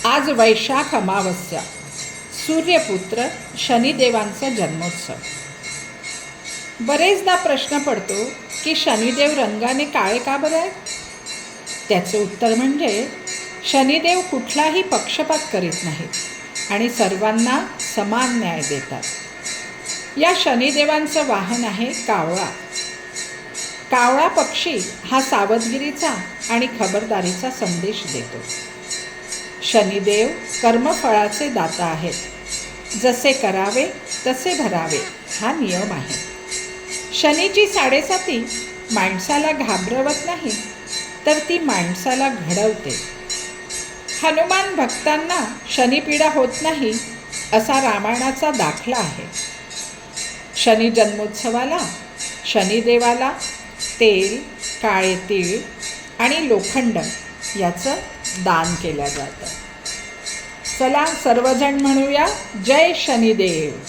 आज वैशाख अमावस्या, सूर्यपुत्र शनिदेवांचा जन्मोत्सव. बरेचदा प्रश्न पडतो की शनिदेव रंगाने काळे का बरे आहेत? त्याचे उत्तर म्हणजे शनिदेव कुठलाही पक्षपात करीत नाहीत आणि सर्वांना समान न्याय देतात. या शनिदेवांचं वाहन आहे कावळा. कावळा पक्षी हा सावधगिरीचा आणि खबरदारीचा संदेश देतो. शनिदेव कर्मफळाचे दाता आहेत. जसे करावे तसे भरावे हा नियम आहे. शनीची साडेसाती माणसाला घाबरवत नाही, तर ती माणसाला घडवते. हनुमान भक्तांना शनिपीडा होत नाही असा रामायणाचा दाखला आहे. शनी जन्मोत्सवाला शनिदेवाला तेल, काळे तीळ आणि लोखंड याचं दान केलं जातं. चला सर्वजण म्हणूया जय शनिदेव.